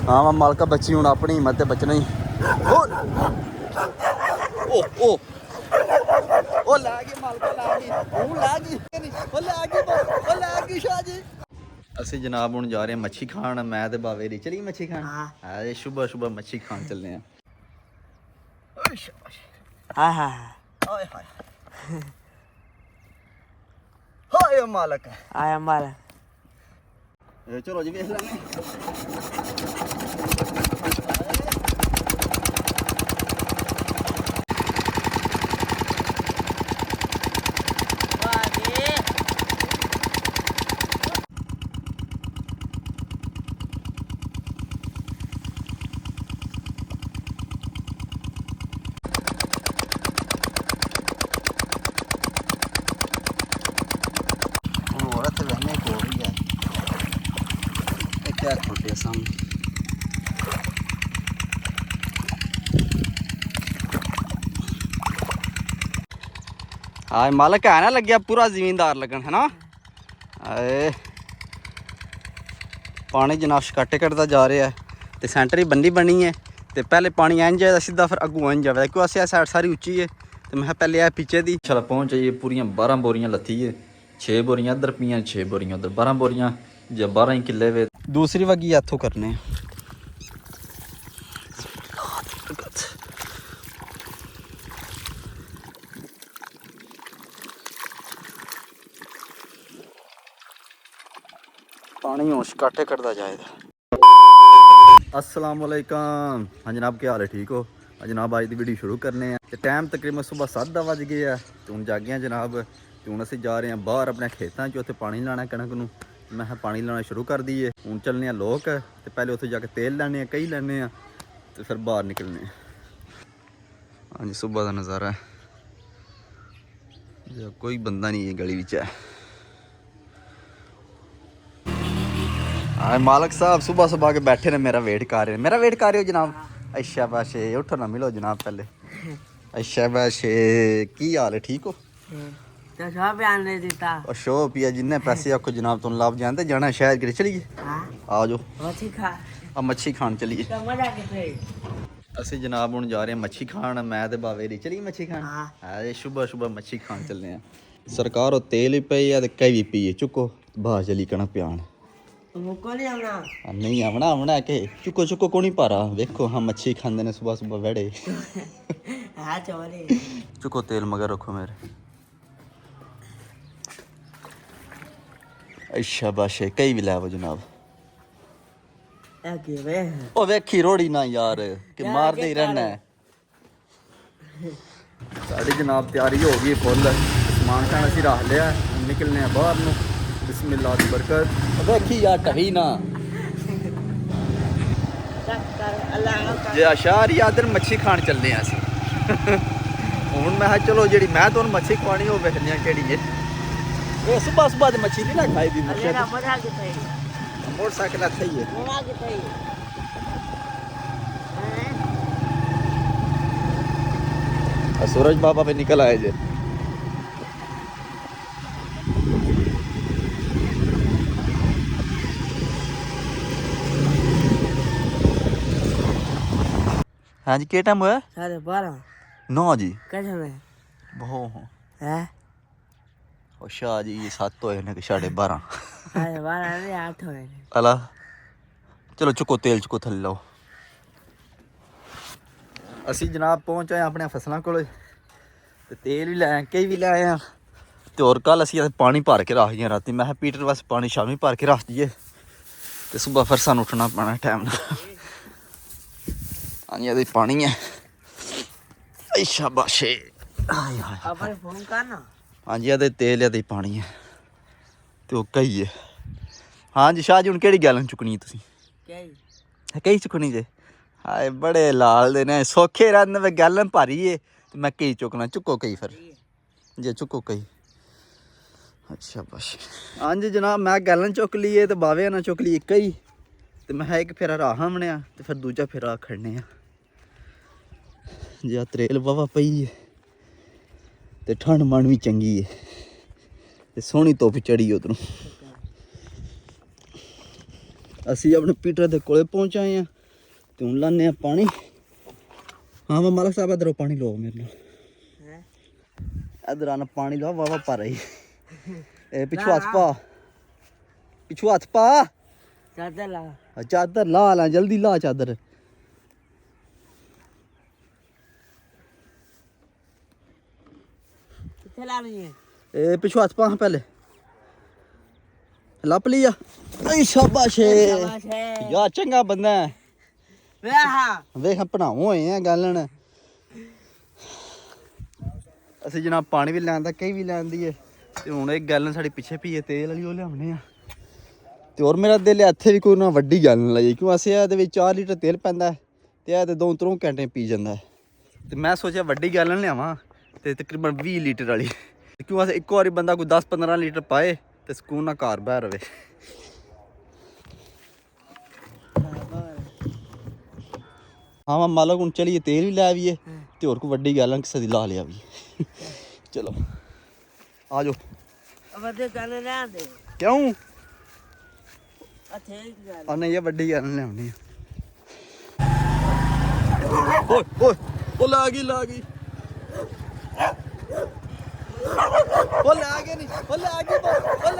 हाँ मैं मालका बच्ची हूँ अपनी हिम्मत बचना ही ਅਸੀਂ ਜਨਾਬ ਹੁਣ ਜਾ ਰਹੇ ਹਾਂ ਮੱਛੀ ਖਾਣ। ਮੈਂ ਤੇ ਬਾਵੇ ਦੀ ਚਲੀ ਮੱਛੀ ਖਾਣ। ਹਾਂ ਸੁਬਹ ਸੁਬਹ ਮੱਛੀ ਖਾਣ ਚੱਲੇ ਆ। ਹਾਏ ਹਾਏ ਹਾਏ ਹਾਏ ਹਾਏ ਮਾਲਕ ਆਇਆ ਮਾਲਕ। ਚਲੋ ਜੀ ਵੇਖ ਲਾਂਗੇ। क्या छोटे सामने हाँ मालक है ना लग गया पूरा जमींदार लगन है ना। आए पानी जनाब शकाटे कटता जा रहा है तो सेंटर ही बनी बनी है तो पहले पानी इंज जाए सीधा फिर अगू इंज जाए क्यों अस साइड सारी उच्ची है तो मैं पहले है पीछे दी चल पहुँच जाइए पूरी 12 बोरियां लत्थी है 6 बोरियां इधर पियाँ 6 बोरियां उधर 12 बोरियां या 12 ही किले वे दूसरी वगी इतों करने पानी होश काटे कटता जाएगा। अस्सलाम वालेकुम। हाँ जनाब क्या हाल है ठीक हो। जनाब अज की वीडियो शुरू करने हैं तो टाइम तकरीबन सुबह 7 बज गए है तो हूँ जागे हैं जनाब तो हूँ असीं जा रहे हैं बाहर अपने खेतों च उत्थे पानी लाना कणक नूं। मैं पानी लाना शुरू कर दईए हूँ चलने लोक तो पहले उत्थे जाके तेल लैने कई लैने तो फिर बाहर निकलने। हाँ जी सुबह का नज़ारा है कोई बंदा नहीं है गली विच है। हाँ मालक साहब सुबह सुबह के बैठे ने मेरा वेट कर रहे हैं। मेरा वेट कर रहे हो जनाब। अच्छा बाशे उठो ना मिलो जनाब पहले। अच्छा बाशे की हाल है ठीक हो। तो शो बयान दे देता और शो पिया जिन्ने पैसे आखो जनाब तुम लाभ जानते जाना शहर के चलिए। आ जाओ मच्छी खा अब मच्छी खान चलिए। तो मजा किथे ਅਸੀਂ ਜਨਾਬ ਹੁਣ ਜਾ ਰਹੇ ਹਾਂ ਮੱਛੀ ਖਾਣ। ਮੈਂ ਤੇ ਬਾਵੇ ਦੀ ਚਲੀ ਮੱਛੀ ਖਾਣ। ਹਾਂ ਸੁਬਹ ਸੁਬਹ ਮੱਛੀ ਖਾਣ ਚੱਲੇ ਆ। ਸਰਕਾਰ ਉਹ ਤੇਲ ਵੀ ਪਈ ਆ ਤੇ ਕਈ ਵੀ ਪਈ ਚੁੱਕੋ ਬਾਹਰ ਚਲੀ ਕਣਾ ਪਿਆਣ मुको नहीं आना नहीं आना आना के चुको चुको को नहीं पारा देखो हम मच्छी खाते ने सुबह सुबह बैठे। हाँ चोरी चुको तेल मगर रखो मेरे। अच्छा बाशे कई भी लै जनाब ओ वेखी रोड़ी ना यार कि मारते ही रहना है। साड़ी जनाब तैयारी हो गई फुल समान खान असी रख लिया निकलने बाहर नूं। बिस्मिल्लाह दी बरकत देखी यार टही ना जे अशार यादर मच्छी खान चलने असी हूँ मैं चलो जी मैं तो मच्छी खवानी वो वेखने केड़ी है ये सुबह सुबह तो मच्छी नहीं ना खाई दी मोटरसाइकिल इत्थे ही है। सूरज बाबा पे निकल आए जे हाँ जी क्या टाइम हुआ 12:30 9 जी कैसे में बहुत है और शाह जी ये 7 होए ने 12:30 अरे 12 नहीं 8 होए अला चलो चुको तेल चुको थले लो। असी जनाब पहुँच आए अपने फसलों को तेल भी लै कई भी लै आए तो और कल असी पानी भर के रख गए राती मैं पीटर बस पानी शामी भर के रख दिए तो सुबह फिर सानू उठना पैना टाइम ना। हाँ जी पानी है अच्छा बाशे फोन करना। हाँ जी ये तेल है पानी है तो कई है। हाँ जी शाह जी हूँ कि गैलन चुकनी तुसी कई चुकनी जे हाय बड़े लाल दे ने सौखे रहने में गैलन भारी है तो मैं कई चुकना चुको कई फिर जे चुको कई। अच्छा बस हाँ जी जनाब मैं गैलन चुक लीए तो बावे ना चुक ली कई तो मैं एक फेरा राह बनया तो फिर दूजा फेरा खड़ने जी त्रेल वावा पई है तो ठंड मन भी चंगी है तो सोहनी धुप चढ़ी उधरों। असी अपने पीटर के कोले पहुँच आए हैं ਤੇ ਹੁਣ ਲਾਨੇ ਆ ਪਾਣੀ। ਹਾਂ ਮੈਂ ਮਾਲਕ ਸਾਹਿਬ ਇਧਰੋਂ ਪਾਣੀ ਲਓ ਮੇਰੇ ਨਾਲ। ਇਧਰ ਆਣਾ ਪਾਣੀ ਲਓ ਵਾਵਾ ਪਾ ਰਹੀ। ਇਹ ਪਿੱਛੋਂ ਹੱਥ ਪਾ, ਪਿੱਛੋਂ ਹੱਥ ਪਾ। ਚਾਦਰ ਲਾ। ਚਾਦਰ ਲਾ ਲਾ ਜਲਦੀ ਲਾ ਚਾਦਰ। ਕਿੱਥੇ ਲਾਣੀ ਹੈ? ਇਹ ਪਿੱਛੋਂ ਹੱਥ ਪਾ ਪਹਿਲੇ। ਲੱਪ ਲਿਆ। ਏ ਸ਼ਾਬਾਸ਼ ਯਾ ਚੰਗਾ ਬੰਦਾ ਹੈ। ਵੇਖ ਬਣਾਉ ਹੋਏ ਆ ਗਾਲਣ। ਅਸੀਂ ਜਨਾਬ ਪਾਣੀ ਵੀ ਲੈਣ ਦਾ ਕਈ ਵੀ ਲੈਣ ਦੀ ਹੈ ਤੇ ਹੁਣ ਇੱਕ ਗੈਲਨ ਸਾਡੇ ਪਿੱਛੇ ਪਈ ਤੇਲ ਵਾਲੀ ਉਹ ਲਿਆਉਣੇ ਆ। ਤੇ ਹੋਰ ਮੇਰਾ ਦਿਲ ਇੱਥੇ ਵੀ ਕੋਈ ਨਾ ਵੱਡੀ ਗੈਲਨ ਲਾਈਏ ਕਿਉਂ ਅਸੀਂ ਇਹਦੇ ਵਿੱਚ 4 ਲੀਟਰ ਤੇਲ ਪੈਂਦਾ ਤੇ ਇਹ ਤੇ 2-3 ਘੰਟੇ ਪੀ ਜਾਂਦਾ। ਤੇ ਮੈਂ ਸੋਚਿਆ ਵੱਡੀ ਗੈਲਨ ਲਿਆਵਾਂ ਤੇ ਤਕਰੀਬਨ 20 ਲੀਟਰ ਵਾਲੀ ਕਿਉਂ ਅਸੀਂ ਇੱਕੋ ਵਾਰੀ ਬੰਦਾ ਕੋਈ 10-15 ਲੀਟਰ ਪਾਏ ਤੇ ਸਕੂਨ ਨਾਲ ਘਰ ਬਾਹਰ ਰਵੇ। हाँ मैं मालक हूँ चलिए तेल भी लै आइए तो और कोई वड्डी गल किसी ला लिया भी। चलो आ जाओ। क्यों नहीं ये वड्डी गल लियानी।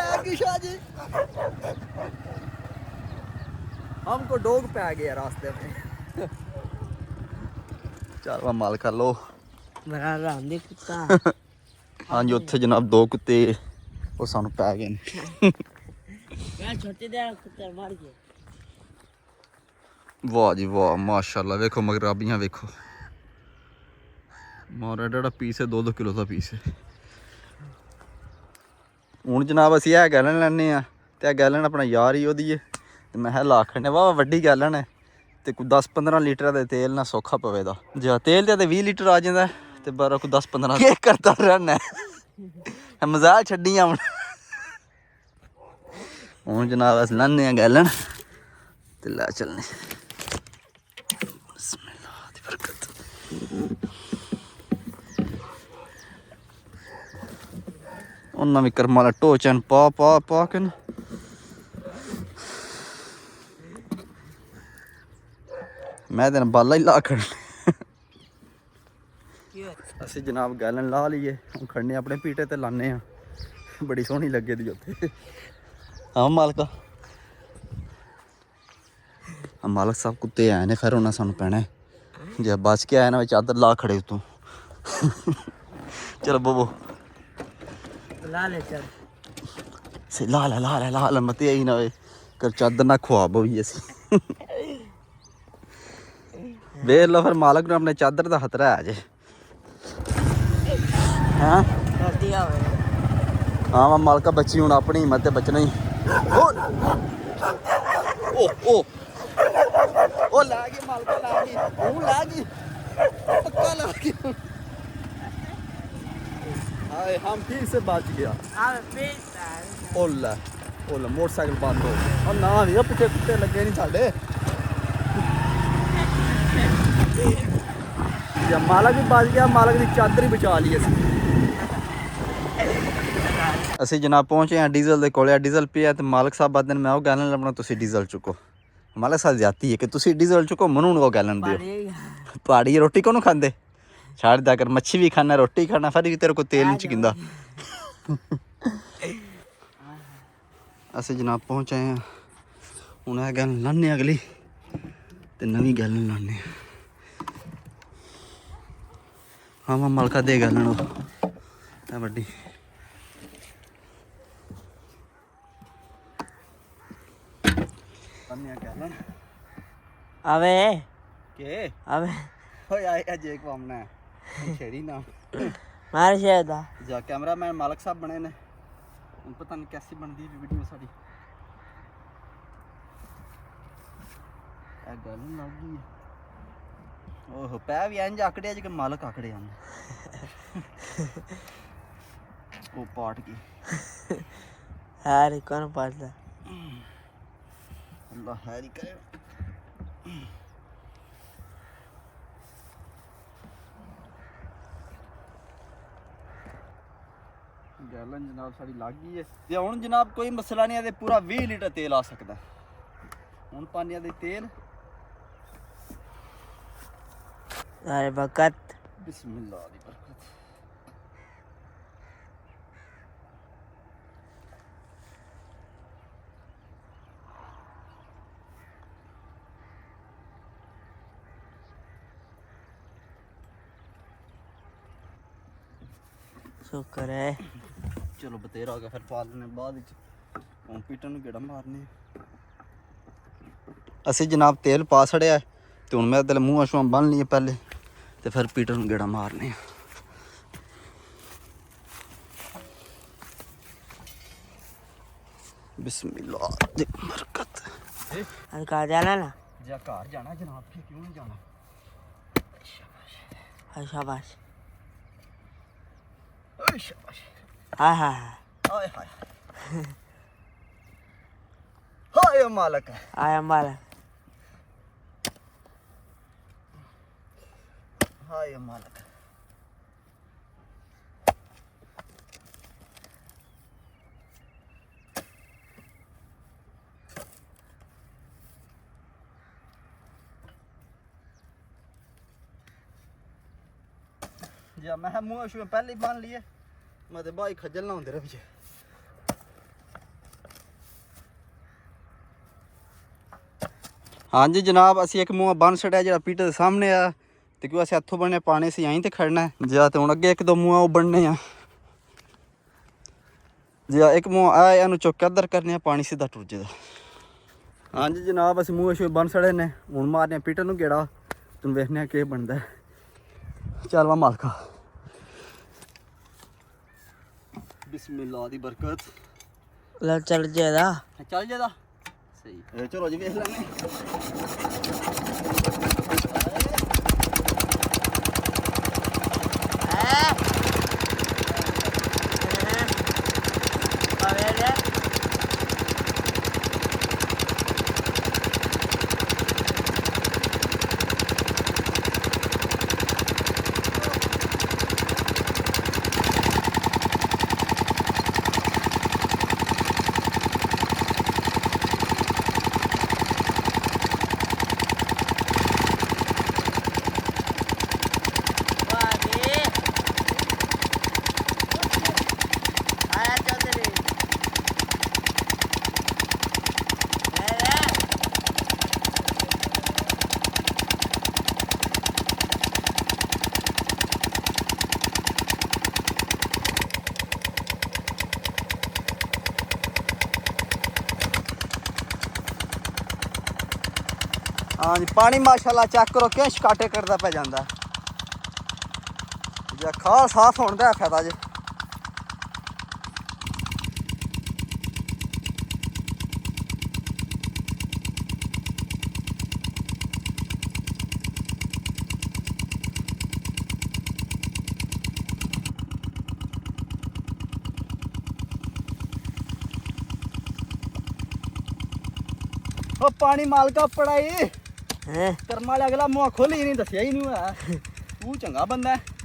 ला गई शाह जी। हमको डोग पै गया रास्ते में। चल माल कर लो। हाँ जी उत्थे जनाब 2 कुत्ते वो सानू पै गए। वाह जी वाह माशाल्लाह वेखो मगराबियां वेखो मारा एडा पीस है 2-2 किलो का पीस है। हूँ जनाब असी है गैलन लैने ते गैलन अपना यार ही ओदी है ते मैं ला खड़ने वाह वड्डी गैलन है ते कोई 10-15 लीटर दे तेल ना सौखा पवे दा। जे तेल ते 20 लीटर आ जांदा ते बारा कोई 10-15 के करता रहना मजाक छड्डियां हुण जनाब अस लाने गैलन ते लै चलने। बिस्मिल्लाह दी बरकत। उन्ना भी कर्मा दा टोचन पा के ना मैं तेन बाला ही ला खड़ने। असी जनाब गैलन ला लीए हम खड़ने अपने पीटे ते लाने बड़ी सोहनी लगे दी उत्थे। हाँ मालका मालक साहब कुत्ते आए ने खैर उन्हें सानू पैना जे बच के आया ना चादर ला खड़े उतों। चलो बोबो ला ले चल से ला मत आई ना वे कर चादर ना खुआब होई असी। वेख लो फिर मालक ने अपने चादर का खतरा है जे। हाँ हाँ मैं मालका बची हूँ अपनी हिम्मत ते बचना ही। ओ लै गई मालका लै गई हूँ लै गई पक्का लै गई। हाय हम फिर से बच गया। ओला मोटरसाइकिल बंद हो और ना नहीं पिछले कुत्ते लगे नहीं साढ़े। मालक भी बच गया मालक की चादर ही बचा ली असी जनाब पहुंचे हैं डीजल के कोले। डीजल पिया तो मालक साहब आते मैं वो गैलन लभना तुम डीजल चुको। मालक साहब जाती है कि तुम डीजल चुको मनु वो गैलन दियो। पहाड़ी रोटी कौन खाते छाड़ दिया कर मच्छी भी खाना रोटी खाना फिर भी तेरे को तेल नहीं चिकिंदा। असी जनाब पहुंचे हैं हूँ गैलन लाने अगली तो नवी गैलन लाने। हाँ मैं मालका दे गैलन वड्डी अबे के अबे ओए आया जे कमना छेड़ी ना मार शेदा जा कैमरामैन मालक साहब बने ने उन पता नहीं कैसी बनती है वीडियो साड़ी। गल लग गई ओहो पै भी इंज आकड़े जे मालक आकड़े आने वो पाट की यार कौन पाटदा अल्लाह हैरी करे। गैलन जनाब साड़ी लग गई है ते हुण जनाब कोई मसला नहीं है पूरा 20 लीटर तेल आ सकता। हुण पाने दे तेल अरे बकत बिस्मिल्लाह दी बरकत। शुक्र है। चलो बतेरा हो गया फिर पा लेने बाद कंप्यूटर ਨੂੰ ਗੇੜਾ ਮਾਰਨੇ ਅਸੀਂ ਜਨਾਬ ਤੇਲ ਪਾ ਛੜਿਆ ਤੇ ਹੁਣ ਮੈਂ ਇਹਦੇ ਮੂੰਹ ਅਸ਼ਵਾਂ ਬੰਨ ਲਈਏ ਪਹਿਲੇ ਤੇ ਫਿਰ ਪੀਟਰ ਨੂੰ ਗੇੜਾ ਮਾਰਨੇ ਬਿਸਮਿल्लाह ਦੀ ਬਰਕਤ। आज कहाँ जाना ना? ਜਾ ਘਰ ਜਾਣਾ ਜਨਾਬ ਕੀ ਕਿਉਂ ਨਹੀਂ ਜਾਣਾ। शाबाश। ਓਏ ਸ਼ਾਬਾਸ਼। हाँ हाँ हाँ ਹਾਏ ਹਾਏ ਹਾਏ ਮਾਲਕ आया माला। ਹਾਏ ਮਾਲਕ। जा मैं मुँह शू पहले ही बांध लिए मैं तो भाई खजल ना होंगे रही हाँ जी जनाब असी एक मूँह बन छड़िया जो पीटर के सामने आ तो क्यों अस इतों बनने पाने से यहीं तो खड़ना है जा तो हूँ अगे एक दो मूँह वो बनने आ जी एक मूँह आया इनू चुक के अदर करने पानी सीधा टुर जाएगा। हाँ जी जनाब अस मूँह शू बन छड़े ने हूँ मारने पीटर नूं गेड़ा तुम वेखने के बनता है। चल वा मालका बिस्मिल्लाह दी बरकत। लो चल जाएगा। चल जाएगा सही चलो जी वेख लेंगे। हाँ जी पानी माशाल्लाह चेक करो किश काटे करता पै जाता जे खाल साफ होने का फायदा जे। ओ पानी मालका पड़ाई कर्मा वाले अगला मुँह खोल ही नहीं दसिया ही नहीं हुआ तू चंगा बंदा है।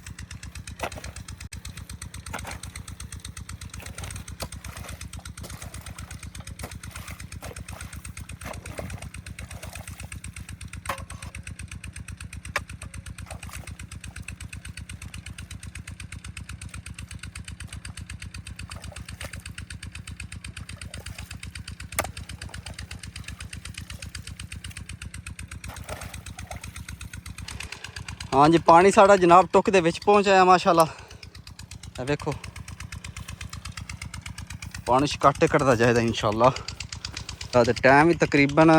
हाँ जी पानी साड़ा जनाब टुक दे विच पहुंच आया माशाल्लाह देखो पानी छकाटे करता जाएगा इंशाल्लाह। तो टाइम ही तकरीबन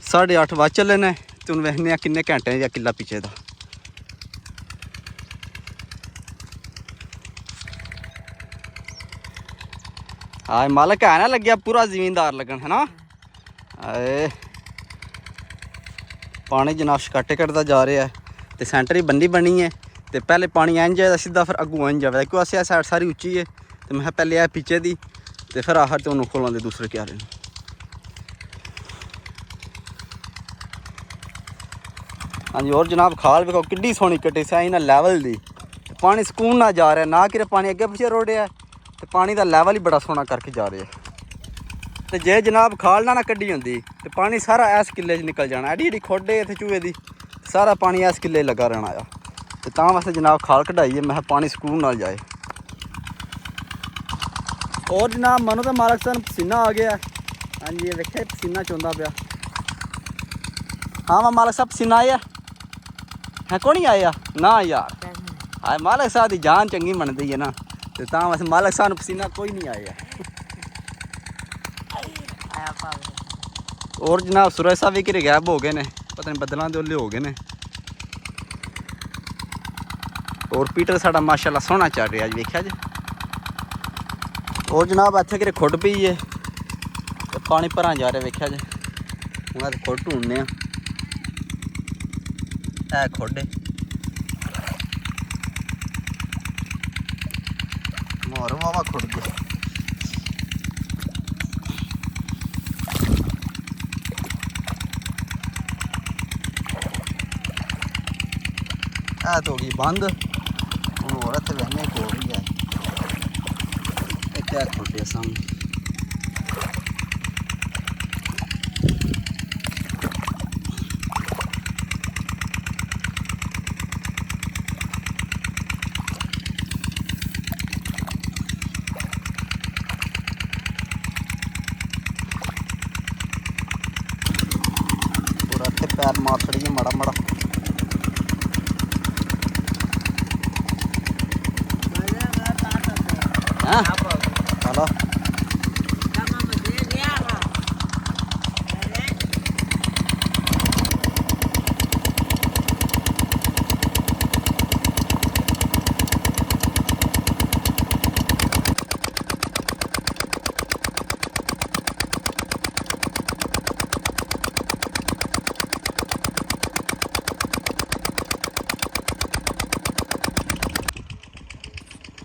8:30 बज चले ने तो हूँ वेखने किन्ने घंटे या किला पीछे का। हाँ मालक है ना लग्या पूरा जमींदार लगन है ना। आए पानी जनाब छकाटे करता जा रहा है तो सेंटर ही बनी बनी है तो पहले पानी इंज जाए सीधा फिर अगू इंज जाए क्यों अस साइड सारी उच्ची है तो मैं पहले आया पीछे दी तो फिर आखिर तो उन्होंने खोलाते दूसरे क्यारे। हाँ जी और जनाब खाल देखो किड्डी सोहनी कट्टी सही ना लैवल दी पानी सुकून ना जा रहा ना कि पानी अगे पिछे रोड़िया तो पानी का लैवल ही बड़ा सोहना करके जा रहा है। तो जे जनाब खाल ना कड्डी होंदी तो पानी सारा इस किले च निकल जाना एडी एडी खोडे इत्थे चूहे दी ਸਾਰਾ ਪਾਣੀ ਇਸ ਕਿੱਲੇ ਲੱਗਾ ਰਹਿਣਾ ਆ ਤੇ ਤਾਂ ਵਾਸਤੇ ਜਨਾਬ ਖਾਲ ਕਢਾਈਏ। ਮੈਂ ਕਿਹਾ ਪਾਣੀ ਸਕੂਨ ਨਾਲ ਜਾਏ। और जनाब मनो तो मालक सन पसीना आ गया। हाँ जी ये देखिए पसीना चौंदा पिया। हाँ मालक साहब पसीना आया है कौन ही आया ना यार। हाँ मालक साहब की जान चंगी बनती है ना तो तां वैसे मालक साहब पसीना कोई नहीं आया। और जनाब सूरज साहब भी घिरे गैब हो गए ने, पता नहीं बदलों के ओले हो गए ने। और पीटर साडा माशाल्लाह सोहना चल रहा जी वेख्या जी। और जनाब इत्थे घिरे खुड पई है ते पानी भरा जा रहा वेख्या जी। हुण अस खुड ढूंढने है खुड मोर वावा खुड गए। तो हो गई बंद हूँ और इतने बहने हो रही है। क्या खोटे सामने पूरा इतने पैर मार छड़िए माड़ा माड़ा। चलो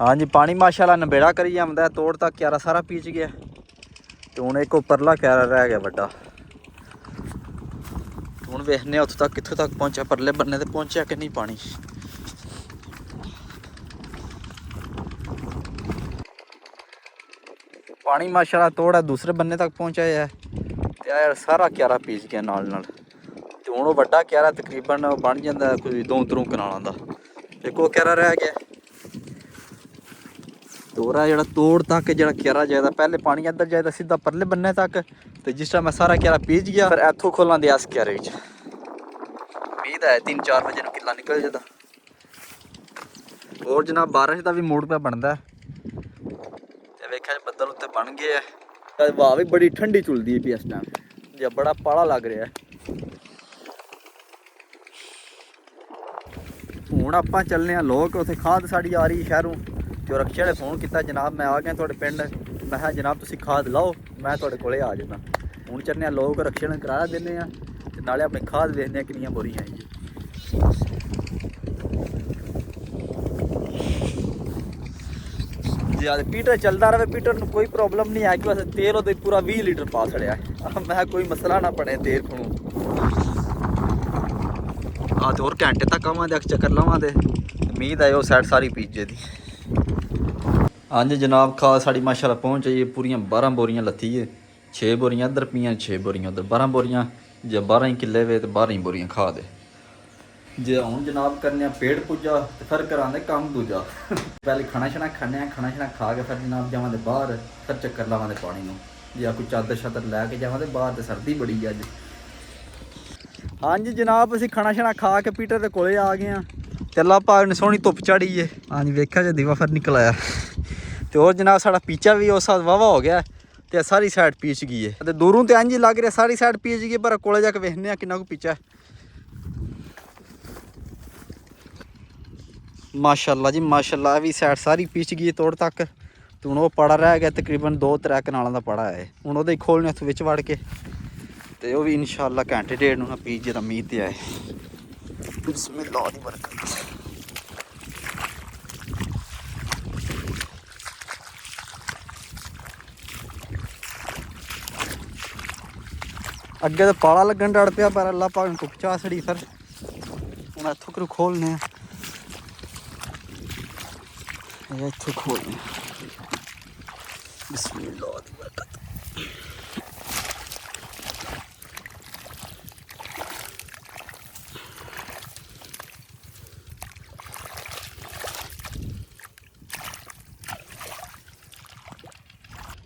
हाँ जी पानी माशाल्लाह नबेड़ा करी जाता है। तोड़ तक क्यारा सारा पीच गया तो हूँ एक परला क्यारा रह गया बड़ा। हूँ वेखने उतों तक कितों तक पहुँचा परले बन्ने ते पहुँचा कि नहीं पानी। पानी माशाल्लाह तोड़ दूसरे बन्ने तक पहुँचा है तो यार सारा क्यारा पीच गया नाल नाल। तो हूँ वड्डा क्यारा तकरीबन बन जाता कोई 2-3 कनालों का। एक वो क्यारा रह गया तोरा जो तोड़ तक जो क्यारा जाए पहले पानी अंदर जाए सीधा परले बन्ने तक। तो जिस टाइम मैं सारा क्यारा पीच गया फिर इतों खोलों दे इस क्यारे उम्मीद है 3-4 बजे किला निकल जाता। और जनाब बारिश का भी मूड पे बनता है तो वेख्या बदल उत्ते बन गए है। हवा भी बड़ी ठंडी चुलती है भी इस टाइम जो बड़ा पाला लग रहा है। हूँ आप चलने लोग उत्थे खाद साड़ी आ रही शहरों जो रक्षा ने फोन किया जनाब मैं आ गया थोड़े पिंड। मैं कहा जनाब तुम खाद लाओ मैं थोड़े को आ जाता। हूँ चलने लोग रक्षा ने किराया देने नाले अपनी खाद वेचने कि बोरियां आई जी। आज पीटर चलता रहे पीटर को कोई प्रॉब्लम नहीं है कि वैसे तेल वो पूरा 20 लीटर पा छड़िया मैं कोई मसला ना पड़े तेल को। आज और घंटे तक आवां चक्कर लावां तो उम्मीद है वो साइड सारी पीजे दी। हाँ जी जनाब खाद साड़ी माशाल्लाह पहुँच जाइए पूरियां 12 बोरियां लत्थी है। 6 बोरियां इधर पियाँ 6 बोरियां उधर 12 बोरियां जे 12 ही किले वे तो 12 ही बोरियां खाद है। जे हूँ जनाब करने पेट पुजा तो फिर कराने काम दूजा पहले खाना छना खाने खाना छना खा के फिर जनाब जावां बाहर फिर चक्कर लावां पानी में जे कोई चादर शादर लैके जावां बाहर तो सर्दी बड़ी है अज। हाँ जी जनाब असीं खाना छना खा के पीटर के कोले आ गए हैं। चला भाग ने सोहनी धुप चढ़ी है। हाँ जी वेख्या जो दीवा फिर निकल आया तो और जनाब साड़ा पीचा भी उस वाहवा हो गया तो सारी साइड पीच गई है। तो दूरों तो इंज लग रहा सारी साइड पीच गई पर कोले जाके वेखने कि पीचा माशाल्लाह जी माशाल्लाह भी साइड सारी पीच गई तोड़ तक। तो हूँ वो पड़ा रह गया तकरीबन 2-3 कनालों का पड़ा है। हूँ वो खोलने हथ विच वड़ के तो वह भी इंशाल्लाह घंटे डेढ़ ना पीच जरा मीह ते आए। बिस्मिल्लाह दी बरकत। अगे तो पाला लगन डर पिया पर अल्लाह पाक ने धुप चा छड़ी फिर हूँ इतों करूँ खोलने इतों खोलने। बिस्मिल्लाह दी बरकत।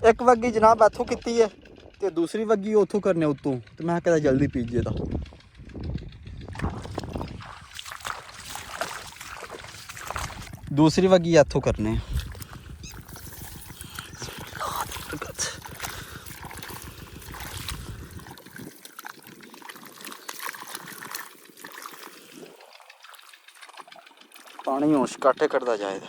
ਇੱਕ ਵਗੀ ਜਨਾਬ ਇੱਥੋਂ ਕੀਤੀ ਹੈ ਤੇ ਦੂਸਰੀ ਵਗੀ ਉੱਥੋਂ ਕਰਨੇ ਉੱਤੋਂ, ਤੇ ਮੈਂ ਕਹਿੰਦਾ ਜਲਦੀ ਪੀਜੇ ਦਾ। ਦੂਸਰੀ ਵਗੀ ਇੱਥੋਂ ਕਰਨੇ। ਪਾਣੀ ਹੁਣ ਛਕਾਟੇ ਕੱਢਦਾ ਜਾਏਗਾ।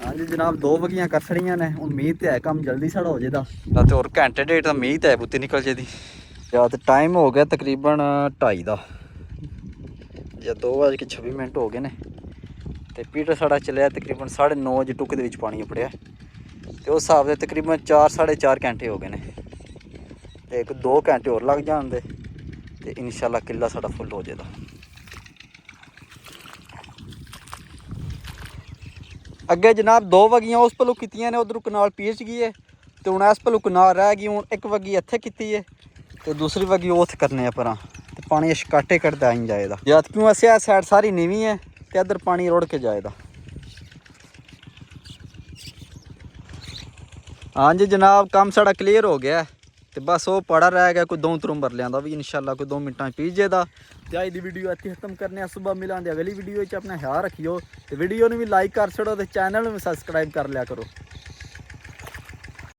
ਹਾਂਜੀ ਜਨਾਬ 2 ਵਗੀਆਂ ਕਰ ਛੜੀਆਂ ਨੇ। ਹੁਣ ਮੀਂਹ ਤੇ ਹੈ, ਕੰਮ ਜਲਦੀ ਸਾਡਾ ਹੋ ਜਾਏਦਾ ਤੇ ਹੋਰ ਘੰਟੇ ਡੇਢ ਦਾ ਮੀਂਹ ਤੇ ਹੈ ਬੁੱਤੀ ਨਿਕਲ ਜੇ ਦੀ। ਜਾਂ ਤੇ ਟਾਈਮ ਹੋ ਗਿਆ ਤਕਰੀਬਨ 2:30 ਦਾ, ਜਾਂ 2:26 ਹੋ ਗਏ ਨੇ। ਤੇ ਪੀਟਰ ਸਾਡਾ ਚੱਲਿਆ ਤਕਰੀਬਨ 9:30 ਵਜੇ ਟੁੱਕ ਦੇ ਵਿੱਚ ਪਾਣੀ ਉਪੜਿਆ, ਤੇ ਉਸ ਹਿਸਾਬ ਦੇ ਤਕਰੀਬਨ 4-4.5 ਘੰਟੇ ਹੋ ਗਏ ਨੇ। ਤੇ 1-2 ਘੰਟੇ ਹੋਰ ਲੱਗ ਜਾਣਦੇ ਤੇ ਇਨਸ਼ਾਅੱਲਾ ਕਿੱਲਾ ਸਾਡਾ ਫੁੱਲ ਹੋ ਜਾਏਗਾ। ਅੱਗੇ ਜਨਾਬ 2 ਵਗੀਆਂ ਉਸ ਪੱਲੋਂ ਕੀਤੀਆਂ ਨੇ, ਉਧਰੋਂ ਕਨਾਲ ਪੀਚ ਗਈ ਹੈ ਤੇ ਹੁਣ ਇਸ ਪੱਲੋਂ ਕਨਾਲ ਰਹਿ ਗਈ। ਹੁਣ ਇੱਕ ਵਗੀ ਇੱਥੇ ਕੀਤੀ ਹੈ ਤੇ ਦੂਸਰੀ ਵਗੀ ਉੱਥੇ ਕਰਨੇ ਆ ਪਰਾਂ, ਤੇ ਪਾਣੀ ਛਕਾਟੇ ਕੱਢਦਾ ਆਈ ਜਾਏਗਾ। ਜਦ ਕਿਉਂ ਅਸੀਂ ਇਹ ਸਾਈਡ ਸਾਰੀ ਨੀਵੀਂ ਹੈ ਤੇ ਇੱਧਰ ਪਾਣੀ ਰੁੜ ਕੇ ਜਾਏਗਾ। ਹਾਂਜੀ ਜਨਾਬ ਕੰਮ ਸਾਡਾ ਕਲੀਅਰ ਹੋ ਗਿਆ ਤੇ ਬਸ ਉਹ ਪੜਾ ਰਹਿ ਗਿਆ ਕੋਈ 2-3 ਬਰਲਿਆਂ ਦਾ ਵੀ, ਇਨਸ਼ਾਅੱਲਾ ਕੋਈ 2 ਮਿੰਟਾਂ ਪੀਜੇ ਦਾ। ਤੇ ਅੱਜ ਦੀ ਵੀਡੀਓ ਇੱਥੇ ਖਤਮ ਕਰਨੇ ਆ। ਸੁਬਹ ਮਿਲਾਂਗੇ ਅਗਲੀ ਵੀਡੀਓ 'ਚ। ਆਪਣਾ ਖਿਆਲ ਰੱਖਿਓ ਤੇ ਵੀਡੀਓ ਨੂੰ ਵੀ ਲਾਈਕ ਕਰ ਛੜੋ ਤੇ ਚੈਨਲ ਨੂੰ ਵੀ ਸਬਸਕ੍ਰਾਈਬ ਕਰ ਲਿਆ ਕਰੋ।